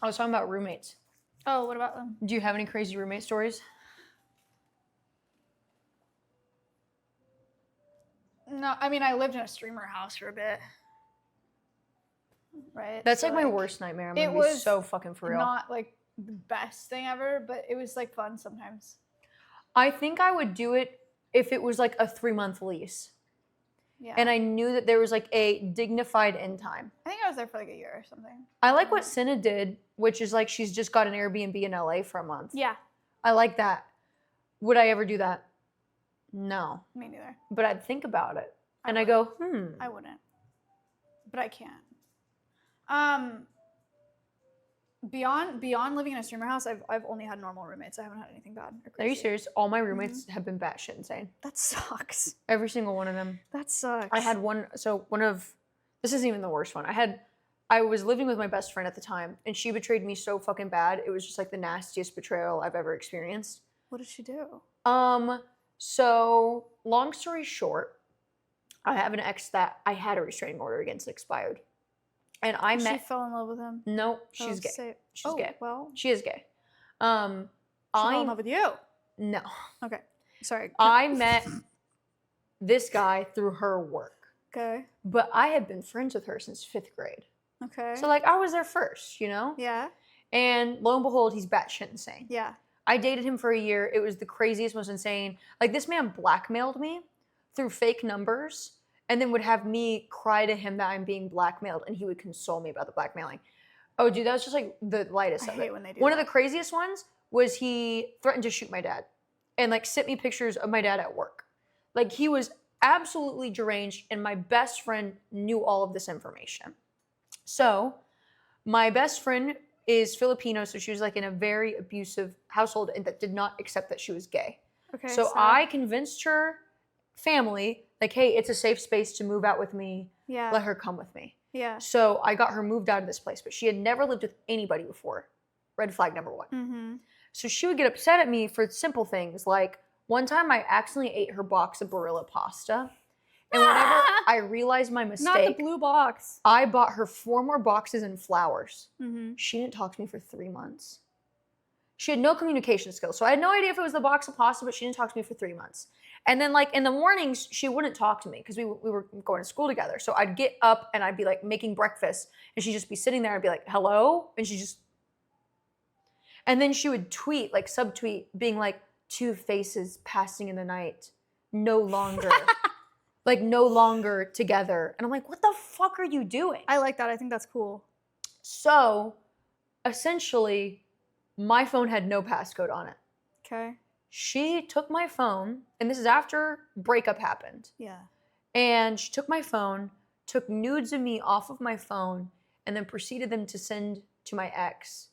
I was talking about roommates. Oh, what about them? Do you have any crazy roommate stories? No, I mean, I lived in a streamer house for a bit. Right? That's So, like my worst nightmare. I'm gonna it be was so fucking for real. not like the best thing ever, but it was like fun sometimes. I think I would do it if it was like a 3-month lease. Yeah. And I knew that there was like a dignified end time. I think I was there for like a year or something. I like what Cinna did, which is like she's just got an Airbnb in LA for a month. Yeah. I like that. Would I ever do that? No. Me neither. But I'd think about it. And I wouldn't. go, I wouldn't. But I can't. Beyond living in a streamer house, I've only had normal roommates. I haven't had anything bad or Are crazy. you serious? All my roommates have been batshit insane. That sucks. Every single one of them. That sucks. I had this isn't even the worst one. I was living with my best friend at the time, and she betrayed me so fucking bad. It was just like the nastiest betrayal I've ever experienced. What did she do? So long story short, I have an ex that I had a restraining order against that expired. And She fell in love with him? No, she's gay. She's gay. Well. She is gay. She fell in love with you. No. Okay. Sorry. I met this guy through her work. Okay. But I had been friends with her since 5th grade. Okay. So like I was there first, you know? Yeah. And lo and behold, he's batshit insane. Yeah. I dated him for a year. It was the craziest, most insane. Like this man blackmailed me through fake numbers and then would have me cry to him that I'm being blackmailed and he would console me about the blackmailing. Oh, dude, that was just like the lightest I of hate it. when they do One that. of the craziest ones was he threatened to shoot my dad and like sent me pictures of my dad at work. Like he was absolutely deranged and my best friend knew all of this information. So my best friend is Filipino, so she was like in a very abusive household and that did not accept that she was gay. Okay. So I convinced her family, like, hey, it's a safe space to move out with me. Yeah. Let her come with me. Yeah. So I got her moved out of this place, but she had never lived with anybody before. Red flag number 1. Mm-hmm. So she would get upset at me for simple things. Like one time I accidentally ate her box of Barilla pasta. And whenever I realized my mistake, Not the blue box. I bought her 4 more boxes and flowers. Mm-hmm. She didn't talk to me for 3 months. She had no communication skills. So I had no idea if it was the box of pasta, but she didn't talk to me for 3 months. And then like in the mornings, she wouldn't talk to me because we were going to school together. So I'd get up and I'd be like making breakfast and she'd just be sitting there and be like, hello? And and then she would tweet, like subtweet, being like, 2 faces passing in the night, no longer. Like no longer together. And I'm like, what the fuck are you doing? I like that. I think that's cool. So essentially, my phone had no passcode on it. Okay. She took my phone, and this is after breakup happened. Yeah. And she took my phone, took nudes of me off of my phone, and then proceeded them to send to my ex.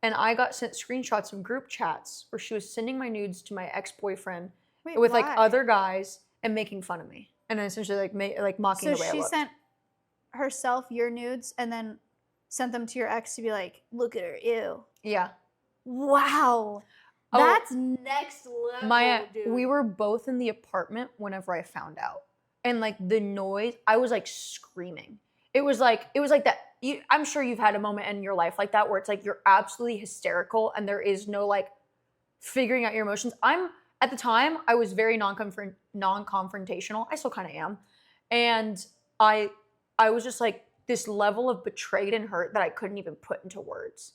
And I got sent screenshots of group chats where she was sending my nudes to my ex-boyfriend with like other guys and making fun of me. And then essentially like mocking the way I So she looked. sent herself your nudes and then sent them to your ex to be like, look at her, ew. Yeah. Wow. Oh, That's next level, Maya, dude. we were both in the apartment whenever I found out. And like the noise, I was like screaming. It was like that. I'm sure you've had a moment in your life like that where it's like you're absolutely hysterical and there is no like figuring out your emotions. At the time, I was very non-confrontational. I still kind of am. And I was just like this level of betrayed and hurt that I couldn't even put into words.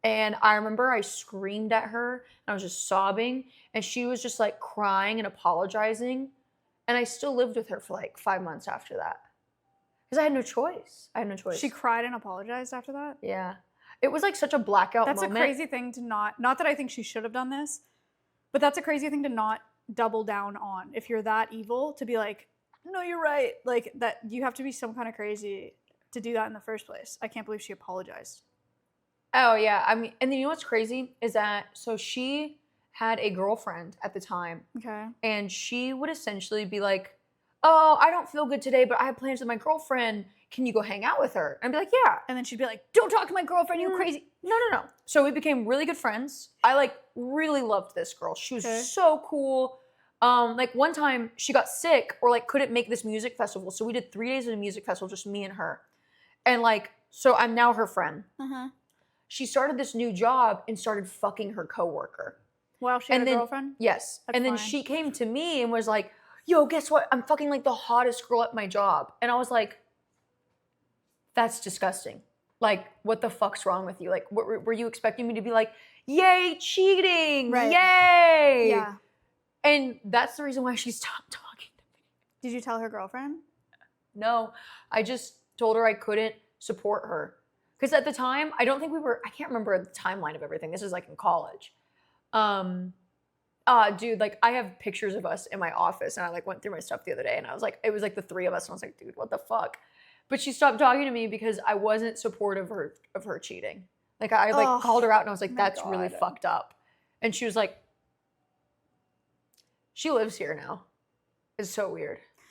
And I remember I screamed at her and I was just sobbing and she was just like crying and apologizing. And I still lived with her for like 5 months after that. Because I had no choice. She cried and apologized after that? Yeah. It was like such a blackout That's moment. a crazy thing to not that I think she should have done this, but that's a crazy thing to not double down on. If you're that evil, to be like, no, you're right. Like that, you have to be some kind of crazy to do that in the first place. I can't believe she apologized. Oh, yeah. I mean, and then you know what's crazy is that, so she had a girlfriend at the time. Okay. And she would essentially be like, oh, I don't feel good today, but I have plans with my girlfriend. Can you go hang out with her? And I'd be like, yeah. And then she'd be like, don't talk to my girlfriend, you crazy. No. So we became really good friends. I like really loved this girl. She was so cool. Like one time she got sick or like couldn't make this music festival. So we did 3 days of a music festival, just me and her. And like, so I'm now her friend. Uh-huh. she started this new job and started fucking her coworker. Wow, she had And a then- girlfriend? Yes. That's And then fine. she came to me and was like, yo, guess what? I'm fucking like the hottest girl at my job. And I was like, that's disgusting. Like, what the fuck's wrong with you? Like, were you expecting me to be like, yay, cheating, Right. yay? Yeah. And that's the reason why she stopped talking to me. Did you tell her girlfriend? No, I just told her I couldn't support her. Because at the time, I don't think I can't remember the timeline of everything. This is like in college. Dude, like I have pictures of us in my office and I like went through my stuff the other day and I was like, it was like the three of us and I was like, dude, what the fuck? But she stopped talking to me because I wasn't supportive of her cheating. Like I like Oh, called her out and I was like, my that's really God. fucked up. And she was like, she lives here now. It's so weird.